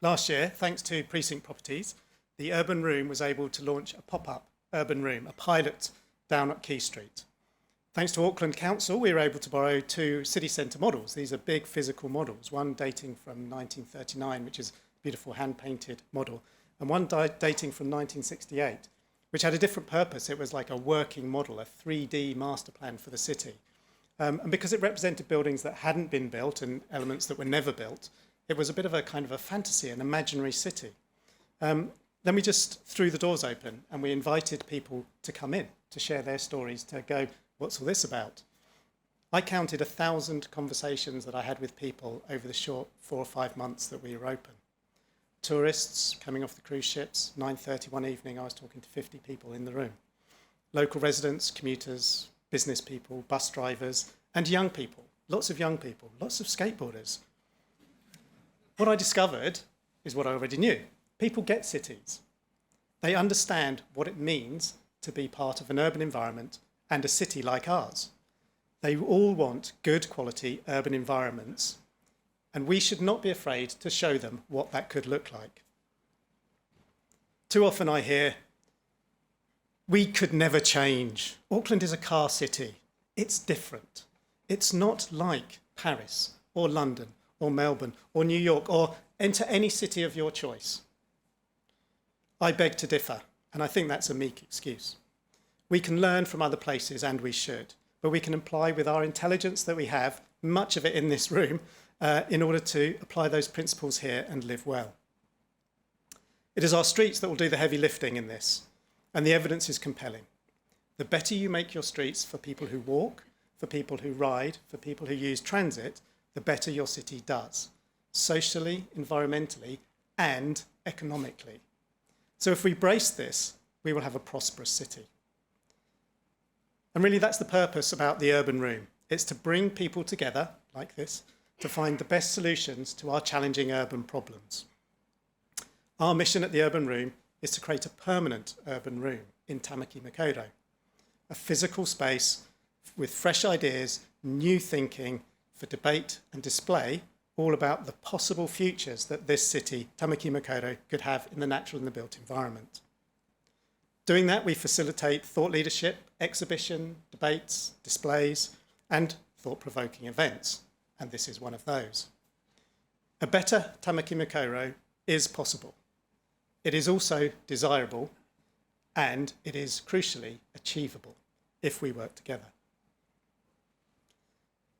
Last year, thanks to Precinct Properties, the Urban Room was able to launch a pop-up Urban Room, a pilot down at Quay Street. Thanks to Auckland Council, we were able to borrow 2 city centre models. These are big physical models, one dating from 1939, which is a beautiful hand-painted model, and one dating from 1968, which had a different purpose. It was like a working model, a 3D master plan for the city. And because it represented buildings that hadn't been built and elements that were never built, it was a bit of a kind of a fantasy, an imaginary city. Then we just threw the doors open and we invited people to come in, to share their stories, to go, what's all this about? I counted 1,000 conversations that I had with people over the short 4 or 5 months that we were open. Tourists coming off the cruise ships, 9:30 one evening, I was talking to 50 people in the room. Local residents, commuters, business people, bus drivers, and young people, lots of skateboarders. What I discovered is what I already knew. People get cities. They understand what it means to be part of an urban environment and a city like ours. They all want good quality urban environments, and we should not be afraid to show them what that could look like. Too often I hear, we could never change. Auckland is a car city. It's different. It's not like Paris or London or Melbourne or New York, or enter any city of your choice. I beg to differ, and I think that's a meek excuse. We can learn from other places, and we should, but we can apply with our intelligence that we have, much of it in this room, in order to apply those principles here and live well. It is our streets that will do the heavy lifting in this, and the evidence is compelling. The better you make your streets for people who walk, for people who ride, for people who use transit, the better your city does, socially, environmentally, and economically. So if we brace this, we will have a prosperous city. And really that's the purpose about the Urban Room. It's to bring people together, like this, to find the best solutions to our challenging urban problems. Our mission at the Urban Room is to create a permanent urban room in Tamaki Makaurau, a physical space with fresh ideas, new thinking for debate and display, all about the possible futures that this city, Tamaki Makaurau, could have in the natural and the built environment. Doing that, we facilitate thought leadership, exhibition, debates, displays, and thought-provoking events, and this is one of those. A better Tamaki Makaurau is possible. It is also desirable, and it is crucially achievable if we work together.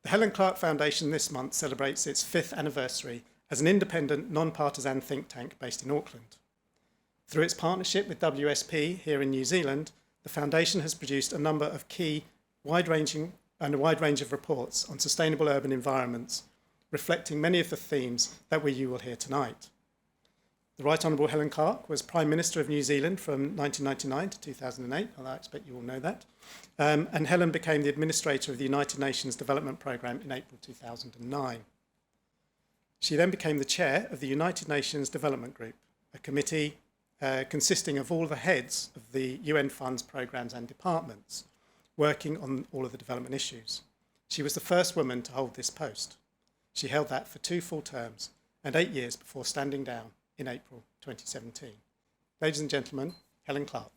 The Helen Clark Foundation this month celebrates its 5th anniversary as an independent, non-partisan think tank based in Auckland. Through its partnership with WSP here in New Zealand, the foundation has produced a number of key, wide-ranging and a wide range of reports on sustainable urban environments, reflecting many of the themes that you will hear tonight. The Right Honourable Helen Clark was Prime Minister of New Zealand from 1999 to 2008, well, I expect you all know that, and Helen became the Administrator of the United Nations Development Programme in April 2009. She then became the Chair of the United Nations Development Group, a committee consisting of all the heads of the UN funds, programmes and departments, working on all of the development issues. She was the first woman to hold this post. She held that for 2 full terms and 8 years before standing down in April 2017. Ladies and gentlemen, Helen Clark.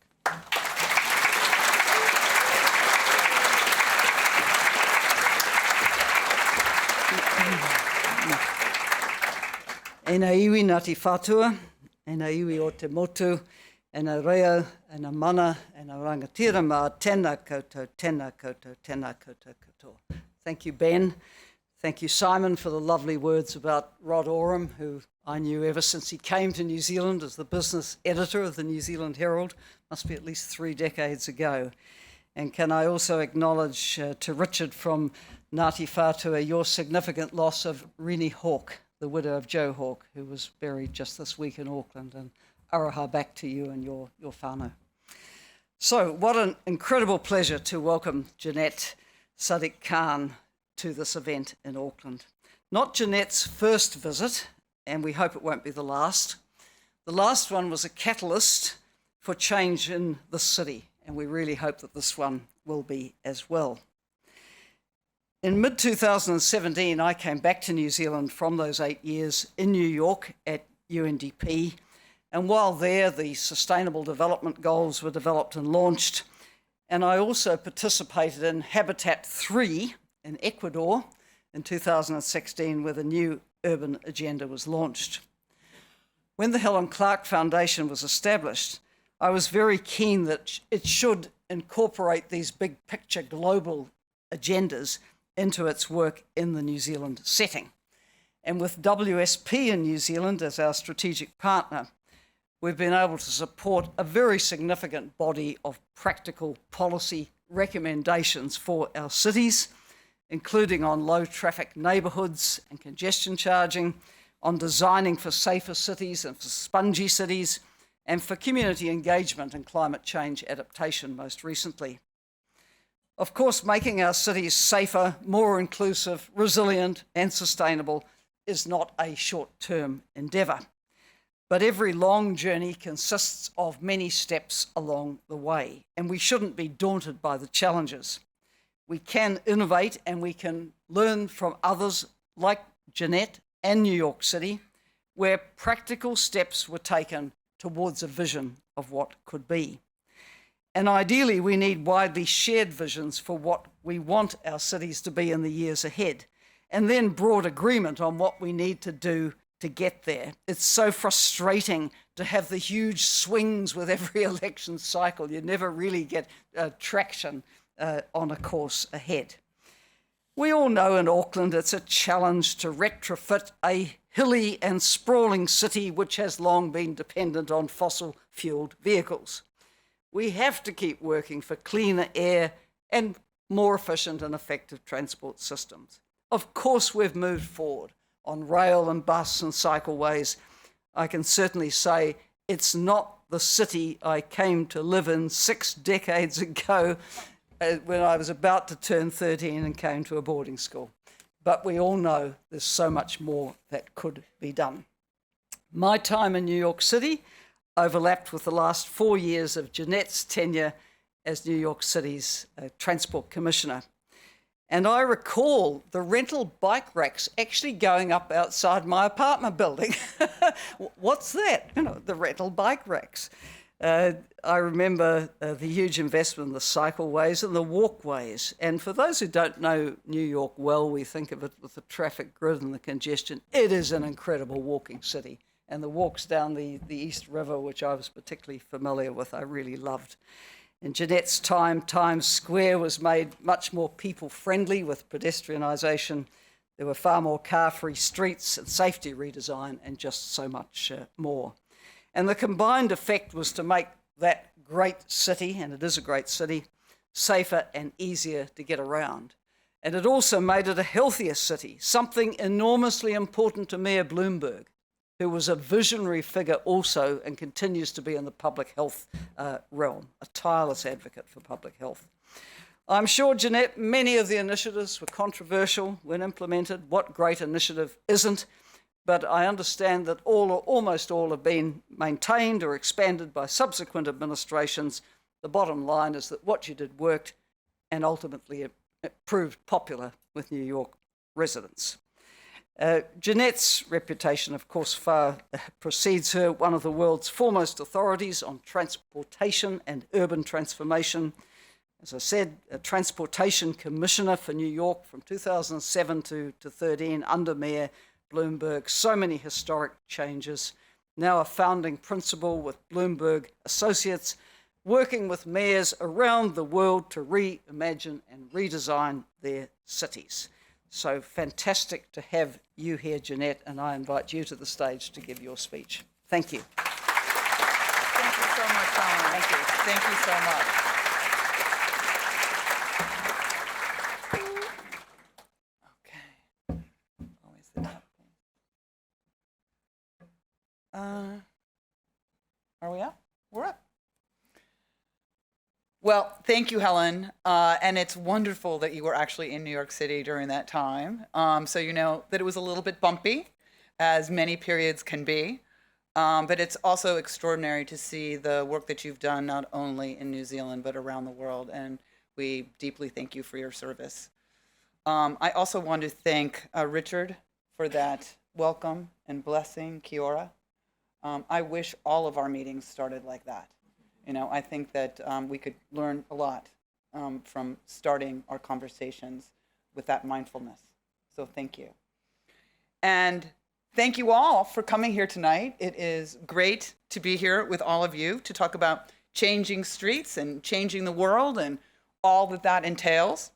E nā iwi Ngāti Whātua, e nā iwi o te motu, e nā reo, e nā mana, e nā rangatira mā, tēnā koutou, tēnā koutou, tēnā koutou katoa. Thank you, Ben. Thank you, Simon, for the lovely words about Rod Oram, who I knew ever since he came to New Zealand as the business editor of the New Zealand Herald, must be at least 3 decades ago. And can I also acknowledge to Richard from Ngāti Whātua your significant loss of Rini Hawke, the widow of Joe Hawke, who was buried just this week in Auckland, and araha back to you and your whānau. So what an incredible pleasure to welcome Jeanette Sadiq Khan to this event in Auckland. Not Jeanette's first visit, and we hope it won't be the last. The last one was a catalyst for change in the city, and we really hope that this one will be as well. In mid-2017, I came back to New Zealand from those 8 years in New York at UNDP. And while there, the Sustainable Development Goals were developed and launched. And I also participated in Habitat 3 in Ecuador in 2016, where the new urban agenda was launched. When the Helen Clark Foundation was established, I was very keen that it should incorporate these big picture global agendas into its work in the New Zealand setting. And with WSP in New Zealand as our strategic partner, we've been able to support a very significant body of practical policy recommendations for our cities, including on low traffic neighbourhoods and congestion charging, on designing for safer cities and for spongy cities, and for community engagement and climate change adaptation most recently. Of course, making our cities safer, more inclusive, resilient and sustainable is not a short-term endeavour. But every long journey consists of many steps along the way, and we shouldn't be daunted by the challenges. We can innovate and we can learn from others like Jeanette and New York City, where practical steps were taken towards a vision of what could be. And ideally, we need widely shared visions for what we want our cities to be in the years ahead, and then broad agreement on what we need to do to get there. It's so frustrating to have the huge swings with every election cycle. You never really get traction on a course ahead. We all know in Auckland it's a challenge to retrofit a hilly and sprawling city which has long been dependent on fossil-fueled vehicles. We have to keep working for cleaner air and more efficient and effective transport systems. Of course, we've moved forward on rail and bus and cycleways. I can certainly say it's not the city I came to live in 6 decades ago when I was about to turn 13 and came to a boarding school. But we all know there's so much more that could be done. My time in New York City overlapped with the last 4 years of Jeanette's tenure as New York City's Transport Commissioner. And I recall the rental bike racks actually going up outside my apartment building. What's that? You know, the rental bike racks. I remember the huge investment in the cycleways and the walkways. And for those who don't know New York well, we think of it with the traffic grid and the congestion. It is an incredible walking city. And the walks down the East River, which I was particularly familiar with, I really loved. In Jeanette's time, Times Square was made much more people-friendly with pedestrianisation. There were far more car-free streets and safety redesign and just so much more. And the combined effect was to make that great city, and it is a great city, safer and easier to get around. And it also made it a healthier city, something enormously important to Mayor Bloomberg, who was a visionary figure also and continues to be in the public health realm, a tireless advocate for public health. I'm sure, Jeanette, many of the initiatives were controversial when implemented. What great initiative isn't? But I understand that all or almost all have been maintained or expanded by subsequent administrations. The bottom line is that what you did worked, and ultimately it proved popular with New York residents. Jeanette's reputation, of course, far precedes her, one of the world's foremost authorities on transportation and urban transformation. As I said, a Transportation Commissioner for New York from 2007 to 13 under Mayor Bloomberg. So many historic changes. Now a founding principal with Bloomberg Associates, working with mayors around the world to reimagine and redesign their cities. So fantastic to have you here, Jeanette, and I invite you to the stage to give your speech. Thank you. Thank you so much, Helen. Thank you. Thank you so much. Okay. Always the top. Are we up? We're up. Well, thank you, Helen. And it's wonderful that you were actually in New York City during that time. So you know that it was a little bit bumpy, as many periods can be. But it's also extraordinary to see the work that you've done, not only in New Zealand, but around the world. And we deeply thank you for your service. I also want to thank Richard for that welcome and blessing, Kia ora. I wish all of our meetings started like that. I think that we could learn a lot from starting our conversations with that mindfulness. So thank you. And thank you all for coming here tonight. It is great to be here with all of you to talk about changing streets and changing the world and all that that entails.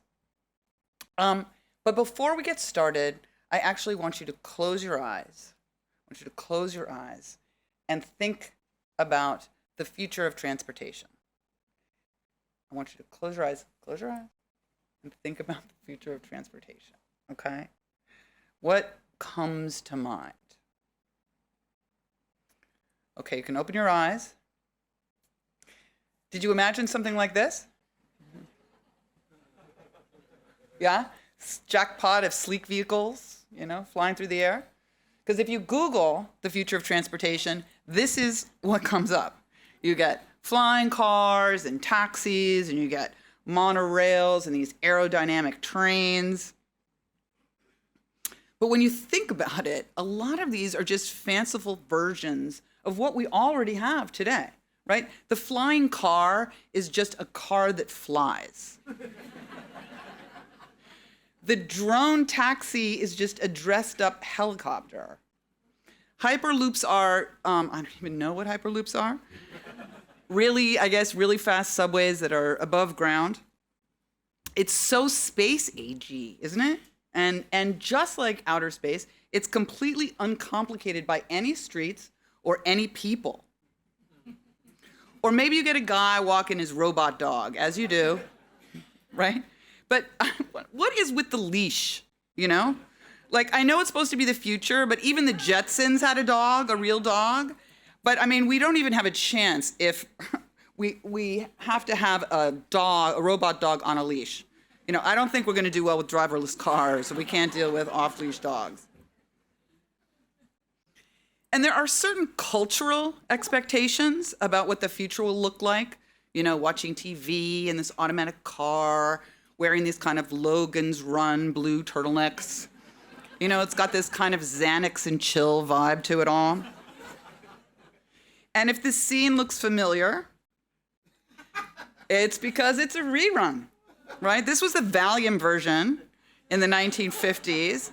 But before we get started, I actually want you to close your eyes. I want you to close your eyes and think about the future of transportation. I want you to close your eyes, and think about the future of transportation, okay? What comes to mind? Okay, you can open your eyes. Did you imagine something like this? Yeah? Jackpot of sleek vehicles, flying through the air. Because if you Google the future of transportation, this is what comes up. You get flying cars and taxis, and you get monorails and these aerodynamic trains. But when you think about it, a lot of these are just fanciful versions of what we already have today, right? The flying car is just a car that flies. The drone taxi is just a dressed up helicopter. Hyperloops are, I don't even know what hyperloops are. Really fast subways that are above ground. It's so space-agey, isn't it? And just like outer space, it's completely uncomplicated by any streets or any people. Or maybe you get a guy walking his robot dog, as you do, right? But what is with the leash, Like, I know it's supposed to be the future, but even the Jetsons had a dog, a real dog. But, we don't even have a chance if we have to have a robot dog on a leash. I don't think we're going to do well with driverless cars, so we can't deal with off-leash dogs. And there are certain cultural expectations about what the future will look like. Watching TV in this automatic car, wearing these kind of Logan's Run blue turtlenecks. It's got this kind of Xanax and chill vibe to it all. And if this scene looks familiar, it's because it's a rerun, right? This was the Valium version in the 1950s,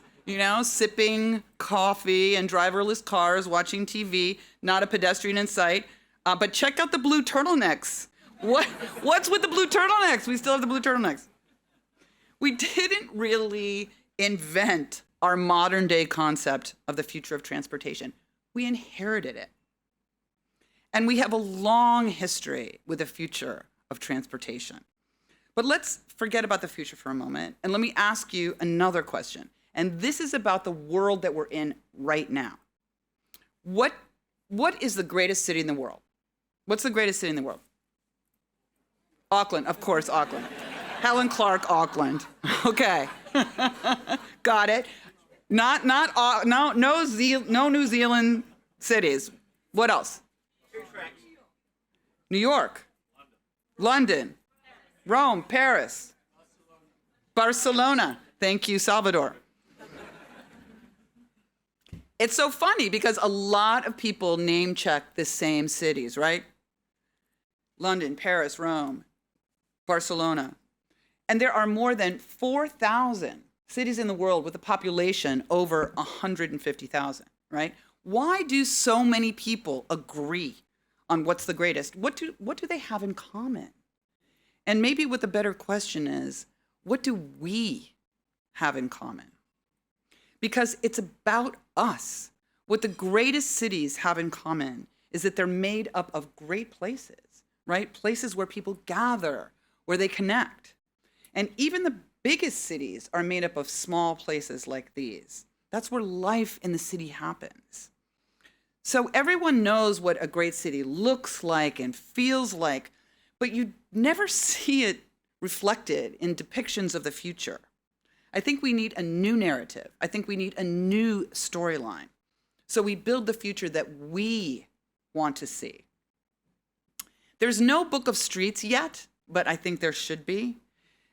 sipping coffee and driverless cars, watching TV, not a pedestrian in sight. But check out the blue turtlenecks. What's with the blue turtlenecks? We still have the blue turtlenecks. We didn't really invent our modern day concept of the future of transportation. We inherited it. And we have a long history with the future of transportation. But let's forget about the future for a moment, and let me ask you another question. And this is about the world that we're in right now. What is the greatest city in the world? What's the greatest city in the world? Auckland, of course, Auckland. Helen Clark, Auckland. Okay, got it. No New Zealand cities. What else? New York, London, Rome, Paris, Barcelona. Thank you, Salvador. It's so funny because a lot of people name check the same cities, right? London, Paris, Rome, Barcelona. And there are more than 4,000 cities in the world with a population over 150,000, right? Why do so many people agree on what's the greatest? What do they have in common? And maybe what the better question is, what do we have in common? Because it's about us. What the greatest cities have in common is that they're made up of great places, right? Places where people gather, where they connect. And even the biggest cities are made up of small places like these. That's where life in the city happens. So everyone knows what a great city looks like and feels like, but you never see it reflected in depictions of the future. I think we need a new narrative. I think we need a new storyline. So we build the future that we want to see. There's no book of streets yet, but I think there should be.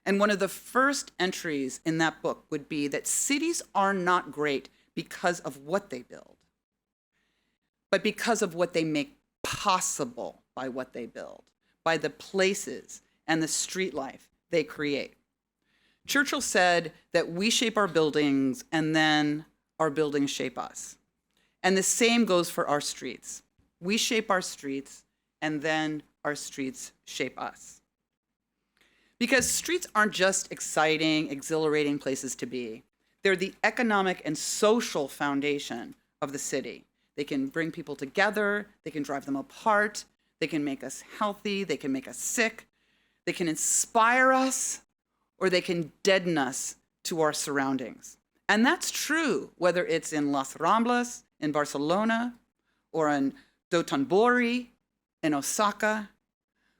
And one of the first entries in that book would be that cities are not great because of what they build, but because of what they make possible by what they build, by the places and the street life they create. Churchill said that we shape our buildings and then our buildings shape us. And the same goes for our streets. We shape our streets and then our streets shape us. Because streets aren't just exciting, exhilarating places to be. They're the economic and social foundation of the city. They can bring people together, they can drive them apart, they can make us healthy, they can make us sick, they can inspire us, or they can deaden us to our surroundings. And that's true whether it's in Las Ramblas, in Barcelona, or in Dotonbori, in Osaka.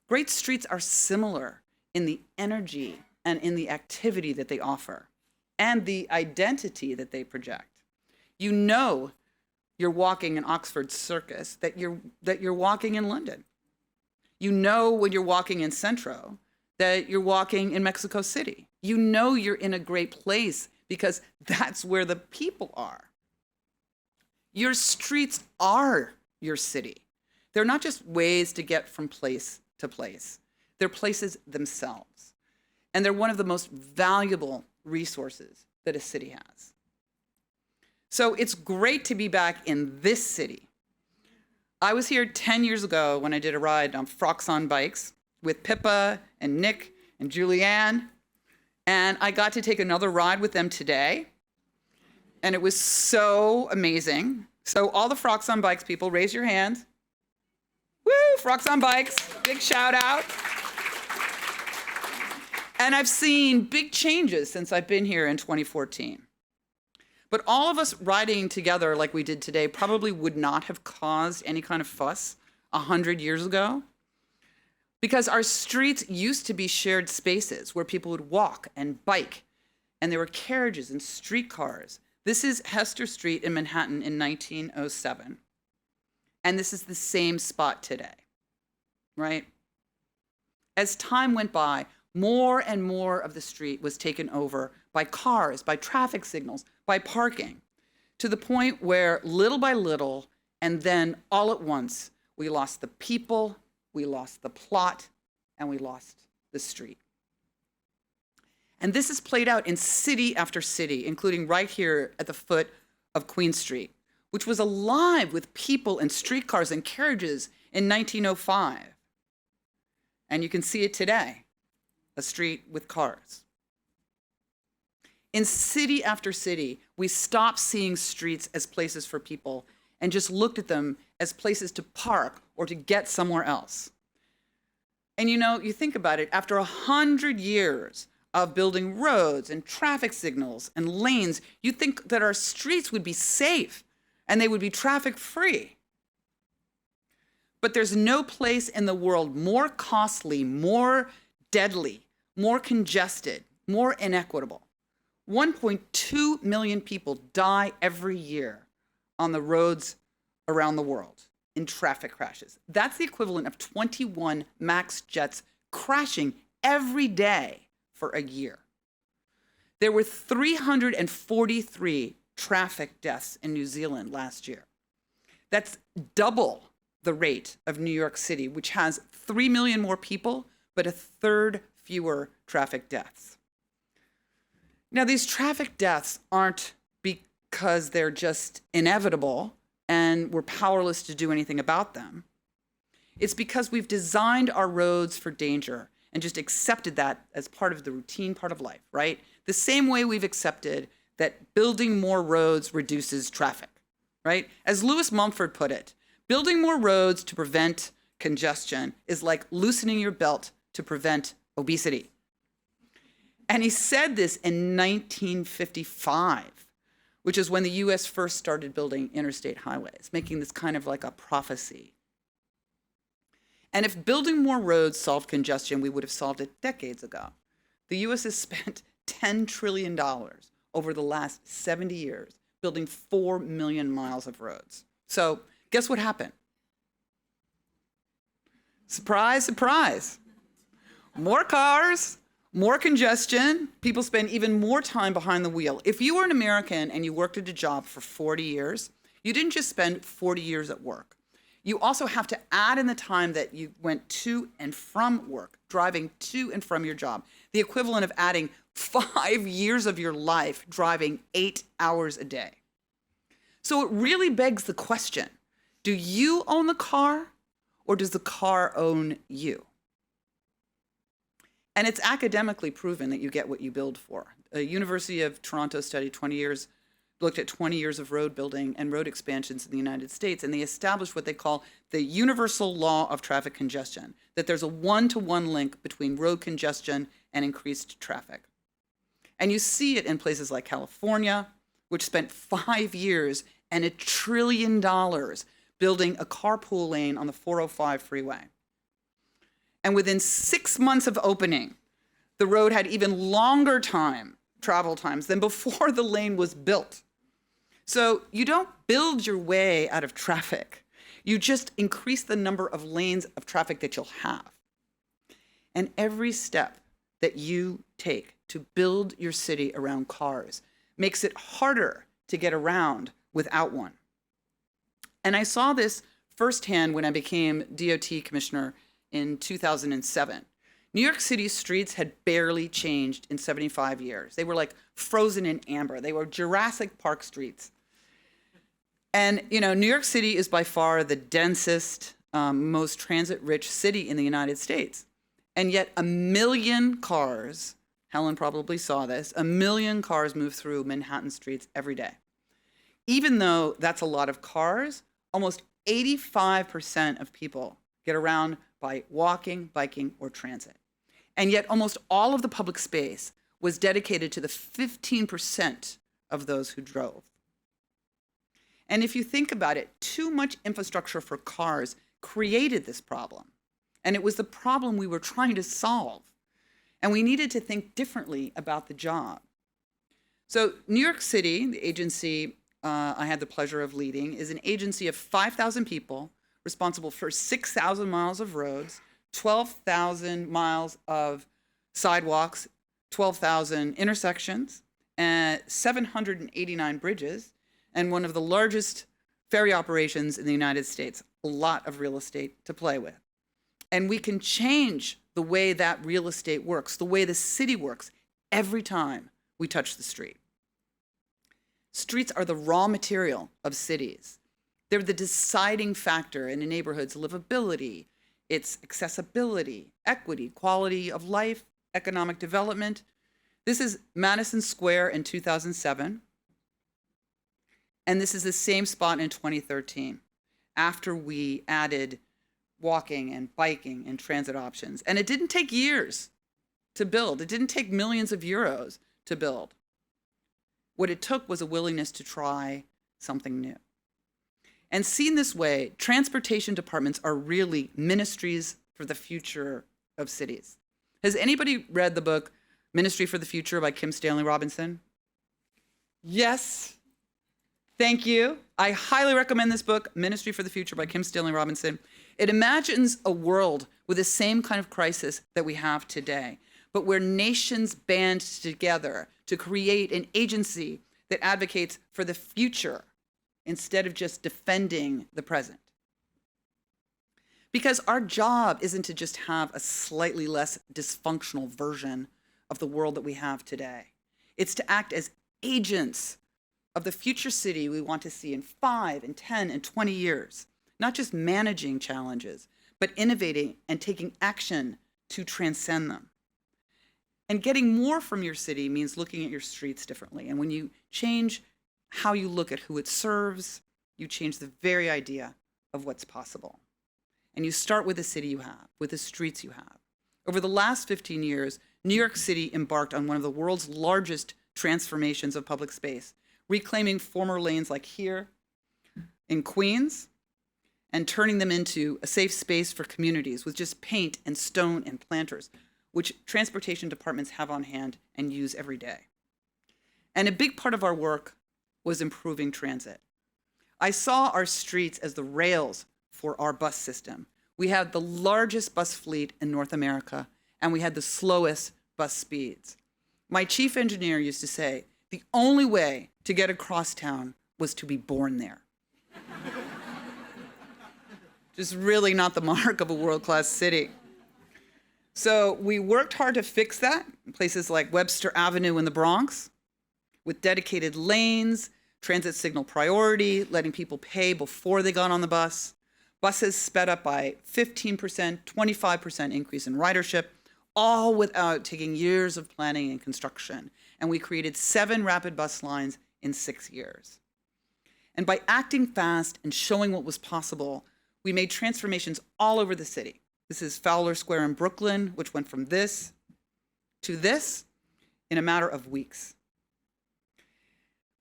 Great streets are similar in the energy and in the activity that they offer and the identity that they project. You know you're walking in Oxford Circus, that you're walking in London. You know when you're walking in Centro that you're walking in Mexico City. You know you're in a great place because that's where the people are. Your streets are your city. They're not just ways to get from place to place. They're places themselves. And they're one of the most valuable resources that a city has. So it's great to be back in this city. I was here 10 years ago when I did a ride on Frocks on Bikes with Pippa and Nick and Julianne. And I got to take another ride with them today. And it was so amazing. So all the Frocks on Bikes people, raise your hand. Woo, Frocks on Bikes, big shout out. And I've seen big changes since I've been here in 2014. But all of us riding together like we did today probably would not have caused any kind of fuss 100 years ago, because our streets used to be shared spaces where people would walk and bike, and there were carriages and streetcars. This is Hester Street in Manhattan in 1907. And this is the same spot today, right? As time went by, more and more of the street was taken over by cars, by traffic signals, by parking, to the point where little by little, and then all at once, we lost the people, we lost the plot, and we lost the street. And this is played out in city after city, including right here at the foot of Queen Street, which was alive with people and streetcars and carriages in 1905. And you can see it today, a street with cars. In city after city, we stopped seeing streets as places for people and just looked at them as places to park or to get somewhere else. And you think about it, after 100 years of building roads and traffic signals and lanes, you'd think that our streets would be safe and they would be traffic free. But there's no place in the world more costly, more deadly, more congested, more inequitable. 1.2 million people die every year on the roads around the world in traffic crashes. That's the equivalent of 21 MAX jets crashing every day for a year. There were 343 traffic deaths in New Zealand last year. That's double the rate of New York City, which has 3 million more people, but a third fewer traffic deaths. Now, these traffic deaths aren't because they're just inevitable and we're powerless to do anything about them. It's because we've designed our roads for danger and just accepted that as part of the routine part of life, right? The same way we've accepted that building more roads reduces traffic, right? As Lewis Mumford put it, building more roads to prevent congestion is like loosening your belt to prevent obesity. And he said this in 1955, which is when the US first started building interstate highways, making this kind of like a prophecy. And if building more roads solved congestion, we would have solved it decades ago. The US has spent $10 trillion over the last 70 years building 4 million miles of roads. So guess what happened? Surprise, surprise. More cars, more congestion, people spend even more time behind the wheel. If you were an American and you worked at a job for 40 years, You didn't just spend 40 years at work. You also have to add in the time that you went to and from work, driving to and from your job, the equivalent of adding 5 years of your life driving 8 hours a day. So it really begs the question, do you own the car or does the car own you? And it's academically proven that you get what you build for. A University of Toronto study looked at 20 years of road building and road expansions in the United States, and they established what they call the universal law of traffic congestion, that there's a one-to-one link between road congestion and increased traffic. And you see it in places like California, which spent 5 years and $1 trillion building a carpool lane on the 405 freeway. And within 6 months of opening, the road had even longer travel times than before the lane was built. So you don't build your way out of traffic. You just increase the number of lanes of traffic that you'll have. And every step that you take to build your city around cars makes it harder to get around without one. And I saw this firsthand when I became DOT commissioner in 2007. New York City's streets had barely changed in 75 years. They were like frozen in amber. They were Jurassic Park streets. And, New York City is by far the densest, most transit-rich city in the United States. And yet 1 million cars, Helen probably saw this, 1 million cars move through Manhattan streets every day. Even though that's a lot of cars, almost 85% of people get around by walking, biking, or transit. And yet almost all of the public space was dedicated to the 15% of those who drove. And if you think about it, too much infrastructure for cars created this problem. And it was the problem we were trying to solve. And we needed to think differently about the job. So New York City, the agency I had the pleasure of leading, is an agency of 5,000 people responsible for 6,000 miles of roads, 12,000 miles of sidewalks, 12,000 intersections, and 789 bridges, and one of the largest ferry operations in the United States. A lot of real estate to play with. And we can change the way that real estate works, the way the city works, every time we touch the street. Streets are the raw material of cities. They're the deciding factor in a neighborhood's livability, its accessibility, equity, quality of life, economic development. This is Madison Square in 2007. And this is the same spot in 2013, after we added walking and biking and transit options. And it didn't take years to build. It didn't take millions of euros to build. What it took was a willingness to try something new. And seen this way, transportation departments are really ministries for the future of cities. Has anybody read the book Ministry for the Future by Kim Stanley Robinson? Yes. Thank you. I highly recommend this book, Ministry for the Future by Kim Stanley Robinson. It imagines a world with the same kind of crisis that we have today, but where nations band together to create an agency that advocates for the future instead of just defending the present. Because our job isn't to just have a slightly less dysfunctional version of the world that we have today. It's to act as agents of the future city we want to see in 5 and 10 and 20 years, not just managing challenges, but innovating and taking action to transcend them. And getting more from your city means looking at your streets differently. And when you change how you look at who it serves, you change the very idea of what's possible. And you start with the city you have, with the streets you have. Over the last 15 years, New York City embarked on one of the world's largest transformations of public space, reclaiming former lanes like here in Queens and turning them into a safe space for communities with just paint and stone and planters, which transportation departments have on hand and use every day. And a big part of our work was improving transit. I saw our streets as the rails for our bus system. We had the largest bus fleet in North America, and we had the slowest bus speeds. My chief engineer used to say, the only way to get across town was to be born there. just really not the mark of a world-class city. So we worked hard to fix that in places like Webster Avenue in the Bronx, with dedicated lanes, transit signal priority, letting people pay before they got on the bus. Buses sped up by 15%, 25% increase in ridership, all without taking years of planning and construction. And we created 7 rapid bus lines in 6 years. And by acting fast and showing what was possible, we made transformations all over the city. This is Fowler Square in Brooklyn, which went from this to this in a matter of weeks.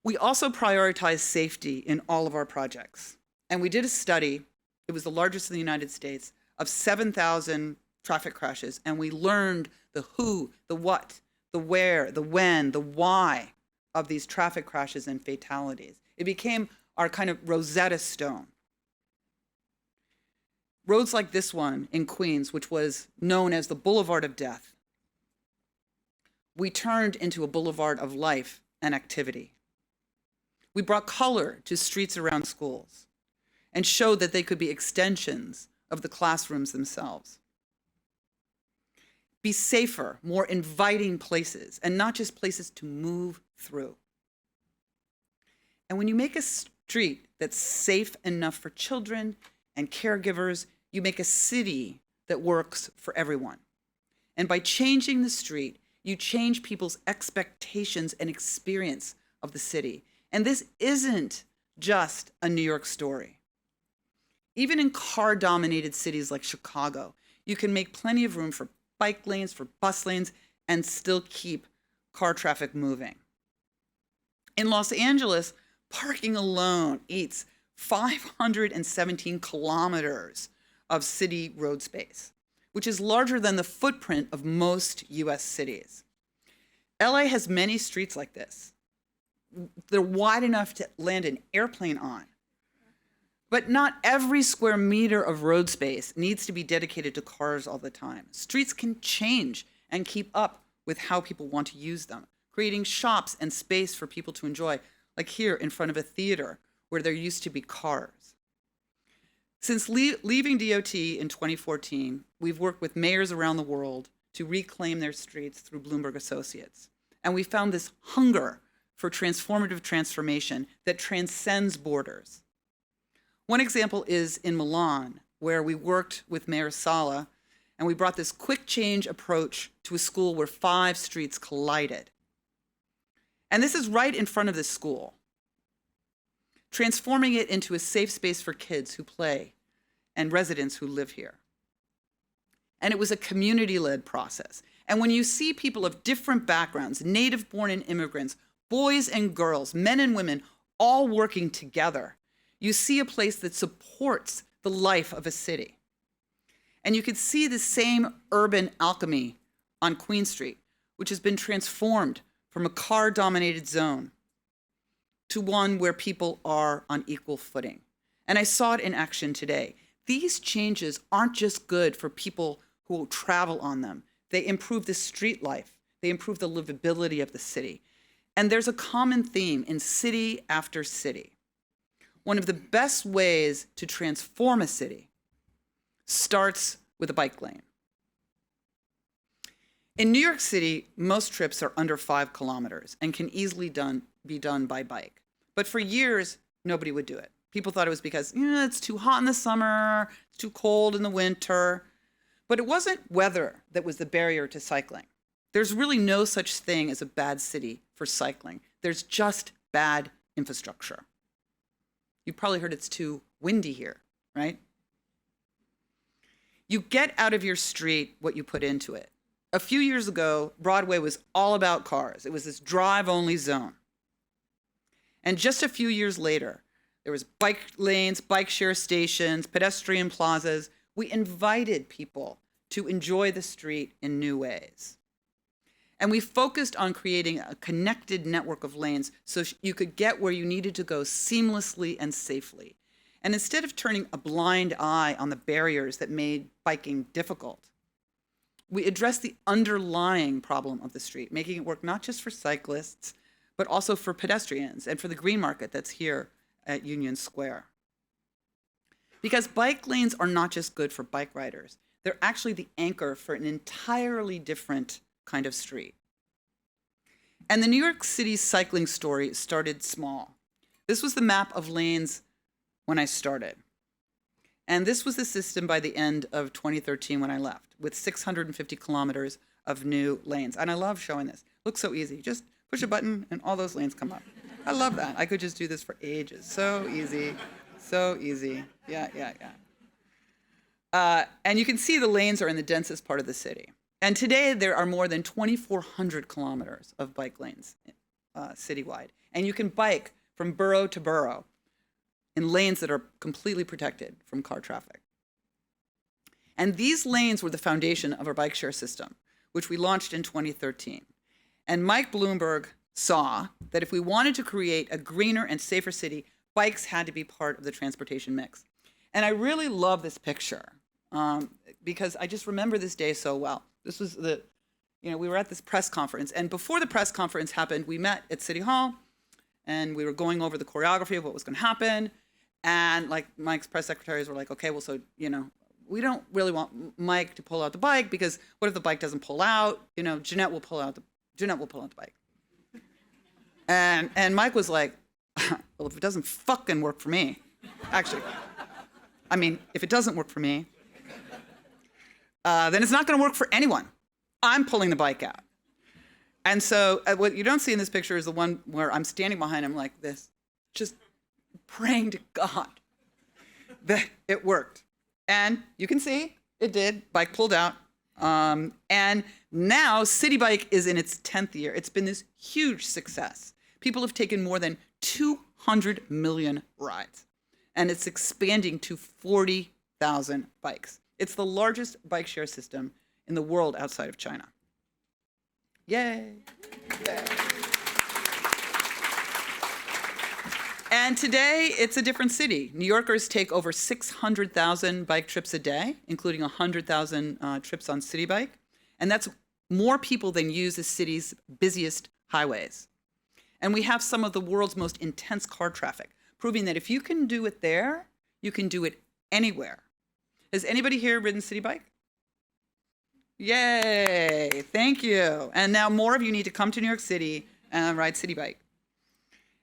We also prioritized safety in all of our projects. And we did a study, it was the largest in the United States, of 7,000 traffic crashes. And we learned the who, the what, the where, the when, the why of these traffic crashes and fatalities. It became our kind of Rosetta Stone. Roads like this one in Queens, which was known as the Boulevard of Death, we turned into a boulevard of life and activity. We brought color to streets around schools and showed that they could be extensions of the classrooms themselves. Be safer, more inviting places, and not just places to move through. And when you make a street that's safe enough for children and caregivers, you make a city that works for everyone. And by changing the street, you change people's expectations and experience of the city. And this isn't just a New York story. Even in car-dominated cities like Chicago, you can make plenty of room for bike lanes, for bus lanes, and still keep car traffic moving. In Los Angeles, parking alone eats 517 kilometers of city road space, which is larger than the footprint of most US cities. LA has many streets like this. They're wide enough to land an airplane on. But not every square meter of road space needs to be dedicated to cars all the time. Streets can change and keep up with how people want to use them, creating shops and space for people to enjoy, like here in front of a theater where there used to be cars. Since leaving DOT in 2014, we've worked with mayors around the world to reclaim their streets through Bloomberg Associates. And we found this hunger for transformative transformation that transcends borders. One example is in Milan, where we worked with Mayor Sala, and we brought this quick change approach to a school where 5 streets collided. And this is right in front of this school, transforming it into a safe space for kids who play and residents who live here. And it was a community-led process. And when you see people of different backgrounds, native-born and immigrants, boys and girls, men and women, all working together, you see a place that supports the life of a city. And you could see the same urban alchemy on Queen Street, which has been transformed from a car-dominated zone to one where people are on equal footing. And I saw it in action today. These changes aren't just good for people who travel on them. They improve the street life. They improve the livability of the city. And there's a common theme in city after city. One of the best ways to transform a city starts with a bike lane. In New York City, most trips are under 5 kilometers and can easily be done by bike. But for years, nobody would do it. People thought it was because it's too hot in the summer, it's too cold in the winter. But it wasn't weather that was the barrier to cycling. There's really no such thing as a bad city for cycling. There's just bad infrastructure. You probably heard it's too windy here, right? You get out of your street what you put into it. A few years ago, Broadway was all about cars. It was this drive-only zone. And just a few years later, there was bike lanes, bike share stations, pedestrian plazas. We invited people to enjoy the street in new ways. And we focused on creating a connected network of lanes so you could get where you needed to go seamlessly and safely. And instead of turning a blind eye on the barriers that made biking difficult, we addressed the underlying problem of the street, making it work not just for cyclists, but also for pedestrians and for the green market that's here at Union Square. Because bike lanes are not just good for bike riders. They're actually the anchor for an entirely different kind of street. And the New York City cycling story started small. This was the map of lanes when I started. And this was the system by the end of 2013 when I left, with 650 kilometers of new lanes. And I love showing this. Looks so easy. Just push a button and all those lanes come up. I love that. I could just do this for ages. So easy. So easy. Yeah. And you can see the lanes are in the densest part of the city. And today there are more than 2,400 kilometers of bike lanes citywide. And you can bike from borough to borough in lanes that are completely protected from car traffic. And these lanes were the foundation of our bike share system, which we launched in 2013. And Mike Bloomberg saw that if we wanted to create a greener and safer city, bikes had to be part of the transportation mix. And I really love this picture because I just remember this day so well. This was we were at this press conference, and before the press conference happened, we met at City Hall, and we were going over the choreography of what was going to happen. And like Mike's press secretaries were like, okay, well, so, we don't really want Mike to pull out the bike because what if the bike doesn't pull out? Jeanette will pull out the bike. And Mike was like, well, if it doesn't fucking work for me, actually, if it doesn't work for me, then it's not going to work for anyone. I'm pulling the bike out. And so what you don't see in this picture is the one where I'm standing behind him like this, just praying to God that it worked. And you can see it did. Bike pulled out. And now City Bike is in its 10th year. It's been this huge success. People have taken more than 200 million rides. And it's expanding to 40,000 bikes. It's the largest bike share system in the world outside of China. Yay. Yay. And today, it's a different city. New Yorkers take over 600,000 bike trips a day, including 100,000 trips on City Bike. And that's more people than use the city's busiest highways. And we have some of the world's most intense car traffic, proving that if you can do it there, you can do it anywhere. Has anybody here ridden City Bike? Yay, thank you. And now more of you need to come to New York City and ride City Bike.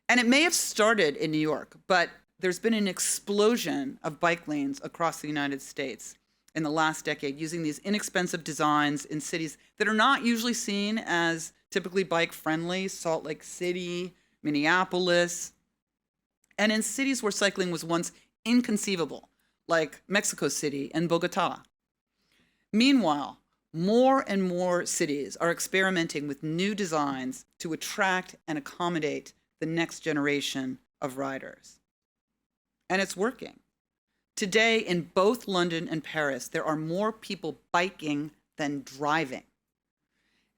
And it may have started in New York, but there's been an explosion of bike lanes across the United States in the last decade using these inexpensive designs in cities that are not usually seen as typically bike friendly, Salt Lake City, Minneapolis, and in cities where cycling was once inconceivable, like Mexico City and Bogota. Meanwhile, more and more cities are experimenting with new designs to attract and accommodate the next generation of riders. And it's working. Today, in both London and Paris, there are more people biking than driving.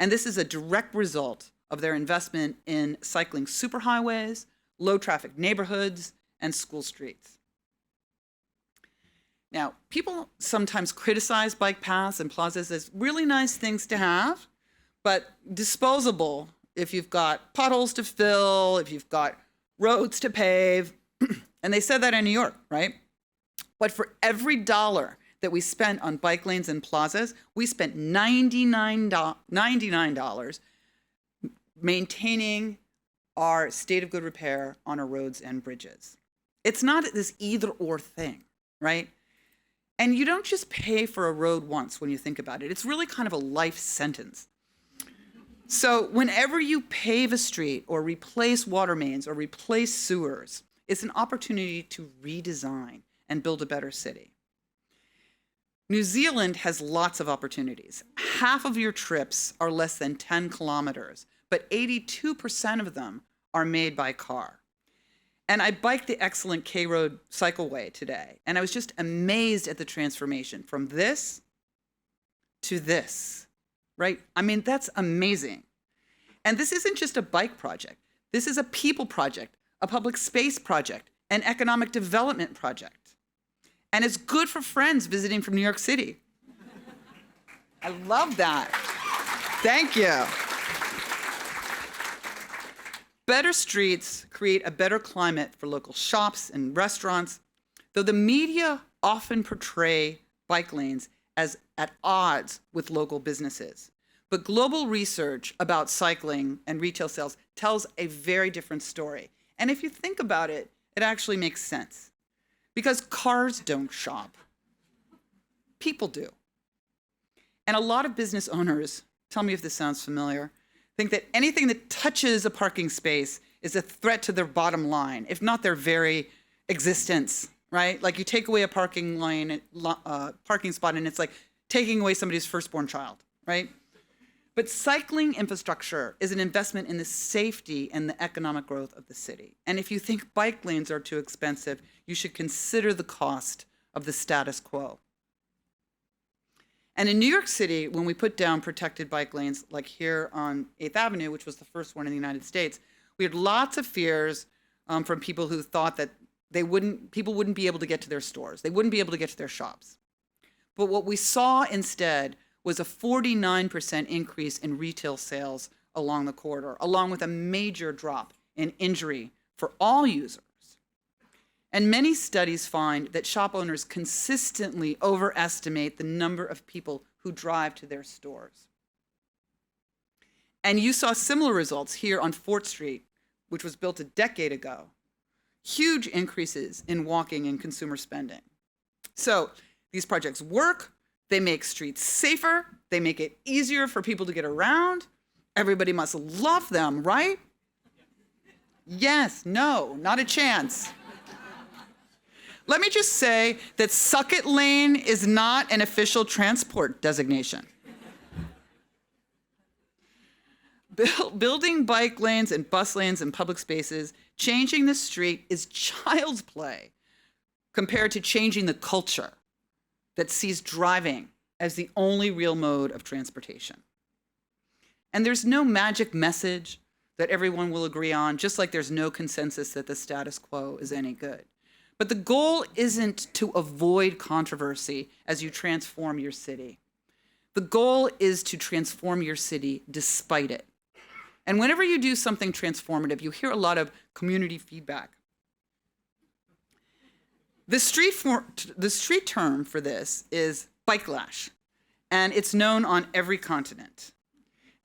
And this is a direct result of their investment in cycling superhighways, low-traffic neighborhoods, and school streets. Now, people sometimes criticize bike paths and plazas as really nice things to have, but disposable if you've got potholes to fill, if you've got roads to pave. And they said that in New York, right? But for every dollar that we spent on bike lanes and plazas, we spent $99 maintaining our state of good repair on our roads and bridges. It's not this either or thing, right? And you don't just pay for a road once when you think about it. It's really kind of a life sentence. So whenever you pave a street or replace water mains or replace sewers, it's an opportunity to redesign and build a better city. New Zealand has lots of opportunities. Half of your trips are less than 10 kilometers, but 82% of them are made by car. And I biked the excellent K Road cycleway today, and I was just amazed at the transformation from this to this, right? I mean, that's amazing. And this isn't just a bike project. This is a people project, a public space project, an economic development project. And it's good for friends visiting from New York City. I love that. Thank you. Better streets create a better climate for local shops and restaurants. Though the media often portray bike lanes as at odds with local businesses. But global research about cycling and retail sales tells a very different story. And if you think about it, it actually makes sense. Because cars don't shop. People do. And a lot of business owners, tell me if this sounds familiar, think that anything that touches a parking space is a threat to their bottom line, if not their very existence, right? Like you take away a parking spot and it's like taking away somebody's firstborn child, right? But cycling infrastructure is an investment in the safety and the economic growth of the city. And if you think bike lanes are too expensive, you should consider the cost of the status quo. And in New York City, when we put down protected bike lanes, like here on 8th Avenue, which was the first one in the United States, we had lots of fears from people who thought that people wouldn't be able to get to their stores. They wouldn't be able to get to their shops. But what we saw instead was a 49% increase in retail sales along the corridor, along with a major drop in injury for all users. And many studies find that shop owners consistently overestimate the number of people who drive to their stores. And you saw similar results here on 4th Street, which was built a decade ago. Huge increases in walking and consumer spending. So these projects work. They make streets safer. They make it easier for people to get around. Everybody must love them, right? Yes, no, not a chance. Let me just say that Suck It Lane is not an official transport designation. Building bike lanes and bus lanes in public spaces, changing the street is child's play compared to changing the culture that sees driving as the only real mode of transportation. And there's no magic message that everyone will agree on, just like there's no consensus that the status quo is any good. But the goal isn't to avoid controversy as you transform your city. The goal is to transform your city despite it. And whenever you do something transformative, you hear a lot of community feedback. The street term for this is bike-lash, and it's known on every continent.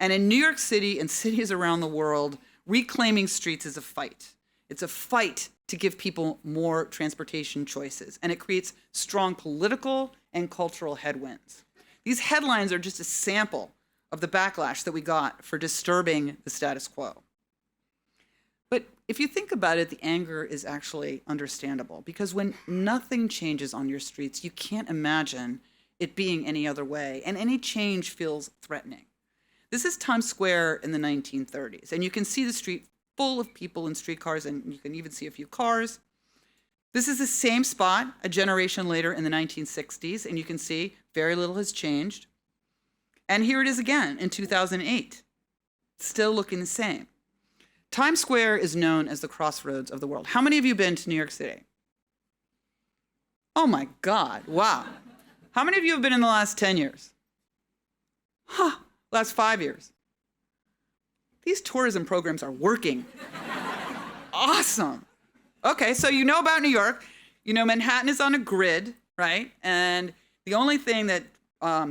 And in New York City and cities around the world, reclaiming streets is a fight. It's a fight to give people more transportation choices, and it creates strong political and cultural headwinds. These headlines are just a sample of the backlash that we got for disturbing the status quo. But if you think about it, the anger is actually understandable, because when nothing changes on your streets, you can't imagine it being any other way, and any change feels threatening. This is Times Square in the 1930s, and you can see the street full of people in streetcars, and you can even see a few cars. This is the same spot a generation later in the 1960s, and you can see very little has changed. And here it is again in 2008, still looking the same. Times Square is known as the crossroads of the world. How many of you have been to New York City? Oh my God, wow. How many of you have been in the last 10 years? Last 5 years. These tourism programs are working. Awesome. Okay, so you know about New York. You know Manhattan is on a grid, right? And the only thing that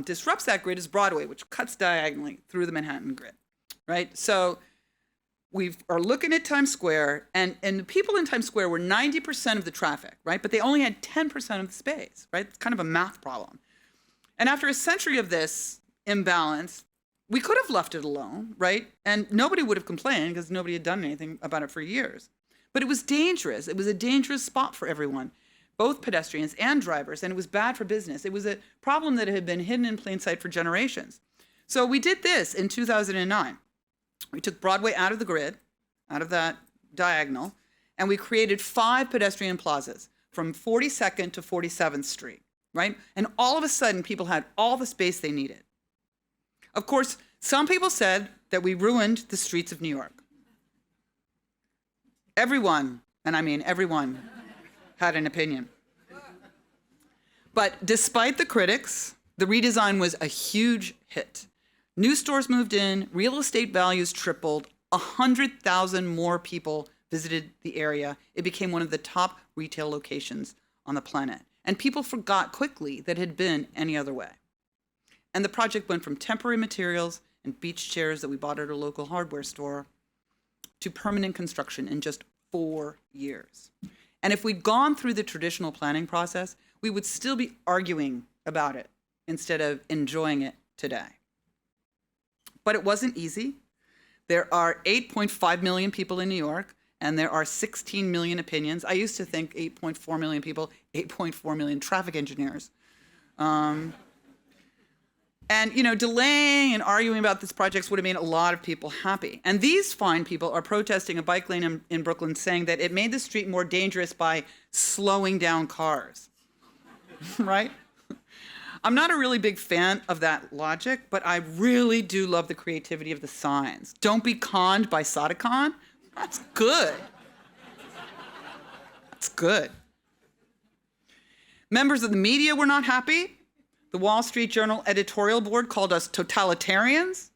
disrupts that grid is Broadway, which cuts diagonally through the Manhattan grid, right? So we are looking at Times Square, and the people in Times Square were 90% of the traffic, right? But they only had 10% of the space, right? It's kind of a math problem. And after a century of this imbalance, we could have left it alone, right? And nobody would have complained because nobody had done anything about it for years. But it was dangerous. It was a dangerous spot for everyone, both pedestrians and drivers, and it was bad for business. It was a problem that had been hidden in plain sight for generations. So we did this in 2009. We took Broadway out of the grid, out of that diagonal, and we created 5 pedestrian plazas from 42nd to 47th Street, right? And all of a sudden, people had all the space they needed. Of course, some people said that we ruined the streets of New York. Everyone, and I mean everyone, had an opinion. But despite the critics, the redesign was a huge hit. New stores moved in, real estate values tripled, 100,000 more people visited the area. It became one of the top retail locations on the planet. And people forgot quickly that it had been any other way. And the project went from temporary materials and beach chairs that we bought at a local hardware store to permanent construction in just 4 years. And if we'd gone through the traditional planning process, we would still be arguing about it instead of enjoying it today. But it wasn't easy. There are 8.5 million people in New York, and there are 16 million opinions. I used to think 8.4 million people, 8.4 million traffic engineers. And, delaying and arguing about this project would have made a lot of people happy. And these fine people are protesting a bike lane in Brooklyn, saying that it made the street more dangerous by slowing down cars, right? I'm not a really big fan of that logic, but I really do love the creativity of the signs. Don't be conned by Sadakon. That's good. That's good. Members of the media were not happy. The Wall Street Journal editorial board called us totalitarians.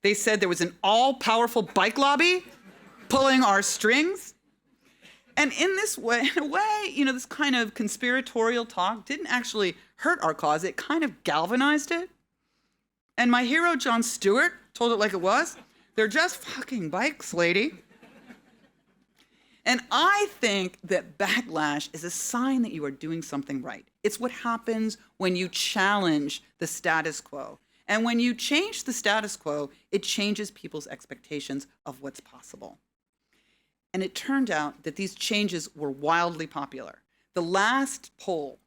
They said there was an all-powerful bike lobby pulling our strings. And in a way, this kind of conspiratorial talk didn't actually hurt our cause. It kind of galvanized it. And my hero, Jon Stewart, told it like it was. They're just fucking bikes, lady. And I think that backlash is a sign that you are doing something right. It's what happens when you challenge the status quo. And when you change the status quo, it changes people's expectations of what's possible. And it turned out that these changes were wildly popular. The last poll,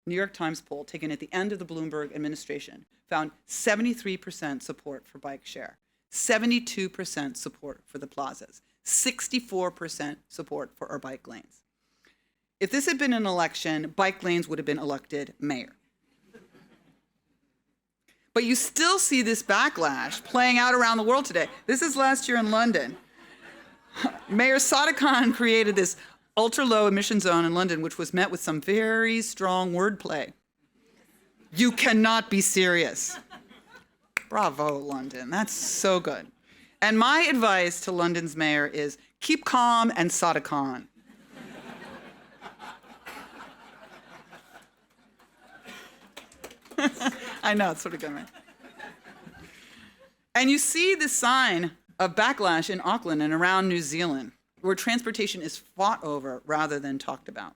New York Times poll, taken at the end of the Bloomberg administration, found 73% support for bike share, 72% support for the plazas, 64% support for our bike lanes. If this had been an election, bike lanes would have been elected mayor. But you still see this backlash playing out around the world today. This is last year in London. Mayor Sadakon created this ultra-low emission zone in London, which was met with some very strong wordplay. You cannot be serious. Bravo, London. That's so good. And my advice to London's mayor is keep calm and Sadakon. I know, it's sort of good, right? And you see this sign of backlash in Auckland and around New Zealand, where transportation is fought over rather than talked about.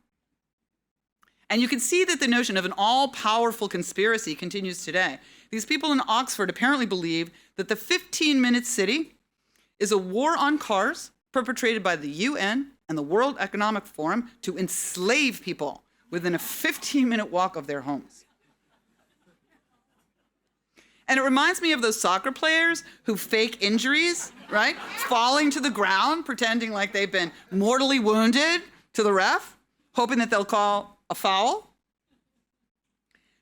And you can see that the notion of an all-powerful conspiracy continues today. These people in Oxford apparently believe that the 15-minute city is a war on cars perpetrated by the UN and the World Economic Forum to enslave people within a 15-minute walk of their homes. And it reminds me of those soccer players who fake injuries, right? Falling to the ground, pretending like they've been mortally wounded to the ref, hoping that they'll call a foul.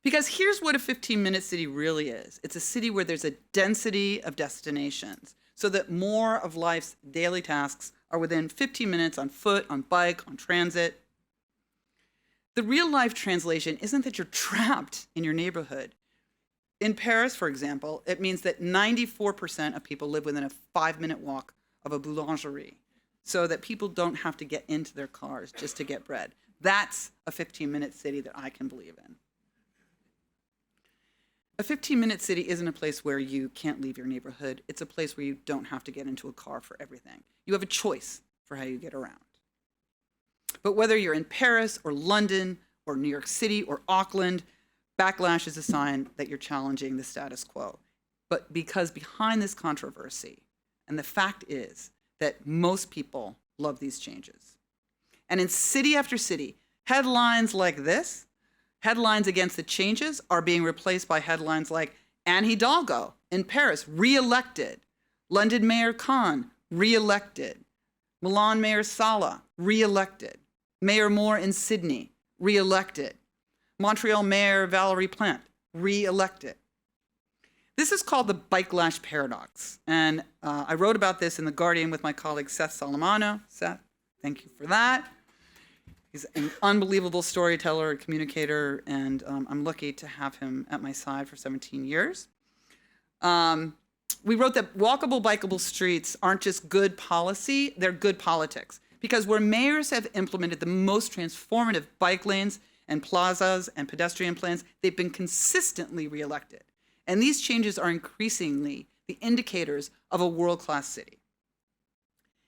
Because here's what a 15-minute city really is. It's a city where there's a density of destinations, so that more of life's daily tasks are within 15 minutes on foot, on bike, on transit. The real-life translation isn't that you're trapped in your neighborhood. In Paris, for example, it means that 94% of people live within a 5-minute walk of a boulangerie, so that people don't have to get into their cars just to get bread. That's a 15-minute city that I can believe in. A 15-minute city isn't a place where you can't leave your neighborhood. It's a place where you don't have to get into a car for everything. You have a choice for how you get around. But whether you're in Paris or London or New York City or Auckland, backlash is a sign that you're challenging the status quo. But because behind this controversy, and the fact is that most people love these changes. And in city after city, headlines like this, headlines against the changes, are being replaced by headlines like Anne Hidalgo in Paris, re-elected. London Mayor Khan, re-elected. Milan Mayor Sala, re-elected. Mayor Moore in Sydney, re-elected. Montreal Mayor Valérie Plante, re-elected. This is called the bike-lash paradox. And I wrote about this in The Guardian with my colleague Seth Salamano. Seth, thank you for that. He's an unbelievable storyteller and communicator, and I'm lucky to have him at my side for 17 years. We wrote that walkable, bikeable streets aren't just good policy, they're good politics. Because where mayors have implemented the most transformative bike lanes and plazas and pedestrian plans, they've been consistently reelected. And these changes are increasingly the indicators of a world-class city.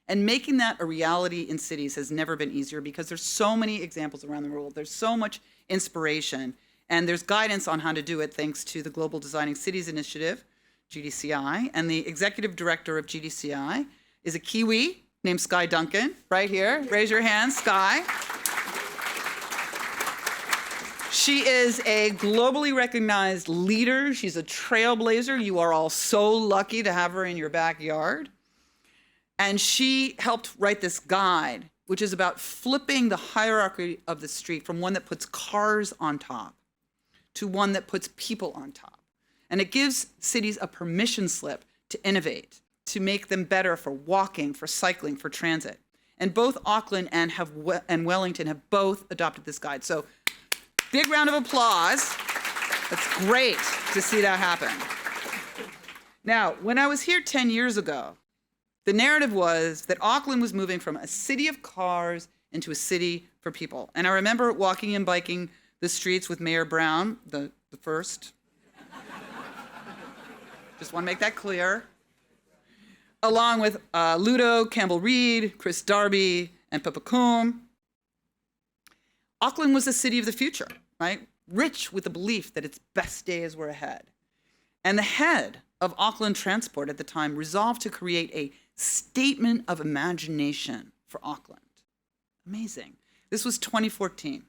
And making that a reality in cities has never been easier because there's so many examples around the world. There's so much inspiration, and there's guidance on how to do it thanks to the Global Designing Cities Initiative, GDCI, and the executive director of GDCI is a Kiwi named Skye Duncan, right here. Raise your hand, Skye. She is a globally recognized leader. She's a trailblazer. You are all so lucky to have her in your backyard. And she helped write this guide, which is about flipping the hierarchy of the street from one that puts cars on top to one that puts people on top. And it gives cities a permission slip to innovate, to make them better for walking, for cycling, for transit. And both Auckland and Wellington have both adopted this guide. So big round of applause. That's great to see that happen. Now, when I was here 10 years ago, the narrative was that Auckland was moving from a city of cars into a city for people. And I remember walking and biking the streets with Mayor Brown, the first. Just want to make that clear. Along with Ludo, Campbell Reed, Chris Darby, and Pippa Coombe. Auckland was a city of the future, right? Rich with the belief that its best days were ahead. And the head of Auckland Transport at the time resolved to create a statement of imagination for Auckland. Amazing. This was 2014.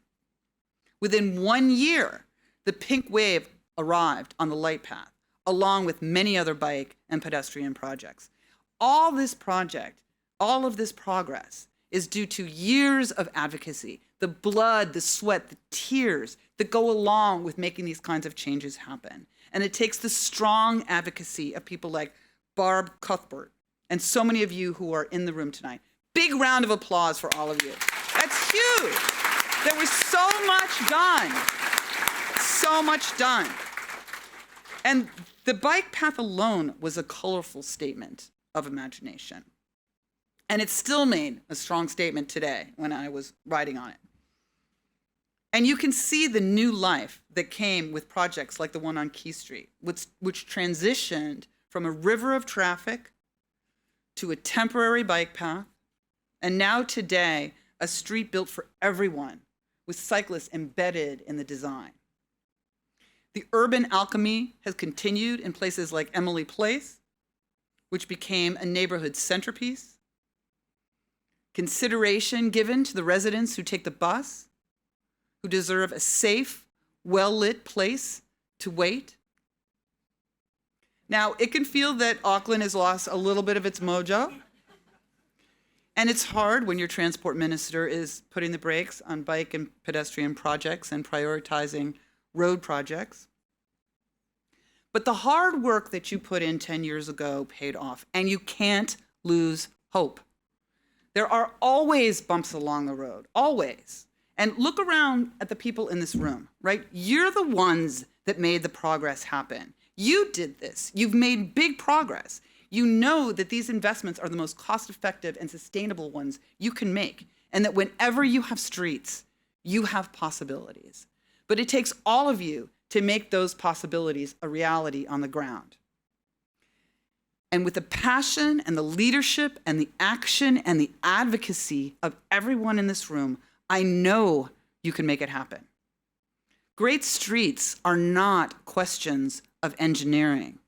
Within 1 year, the pink wave arrived on the light path, along with many other bike and pedestrian projects. All of this progress is due to years of advocacy, the blood, the sweat, the tears that go along with making these kinds of changes happen. And it takes the strong advocacy of people like Barb Cuthbert and so many of you who are in the room tonight. Big round of applause for all of you. That's huge. There was so much done. So much done. And the bike path alone was a colorful statement of imagination. And it still made a strong statement today when I was riding on it. And you can see the new life that came with projects like the one on Key Street, which transitioned from a river of traffic to a temporary bike path, and now today, a street built for everyone with cyclists embedded in the design. The urban alchemy has continued in places like Emily Place, which became a neighborhood centerpiece. Consideration given to the residents who take the bus, who deserve a safe, well-lit place to wait. Now, it can feel that Auckland has lost a little bit of its mojo. And it's hard when your transport minister is putting the brakes on bike and pedestrian projects and prioritizing road projects. But the hard work that you put in 10 years ago paid off, and you can't lose hope. There are always bumps along the road, always. And look around at the people in this room, right? You're the ones that made the progress happen. You did this. You've made big progress. You know that these investments are the most cost-effective and sustainable ones you can make, and that whenever you have streets, you have possibilities. But it takes all of you to make those possibilities a reality on the ground. And with the passion and the leadership and the action and the advocacy of everyone in this room, I know you can make it happen. Great streets are not questions of engineering.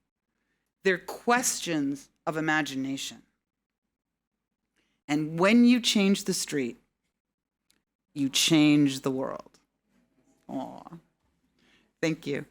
They're questions of imagination. And when you change the street, you change the world. Aw. Thank you.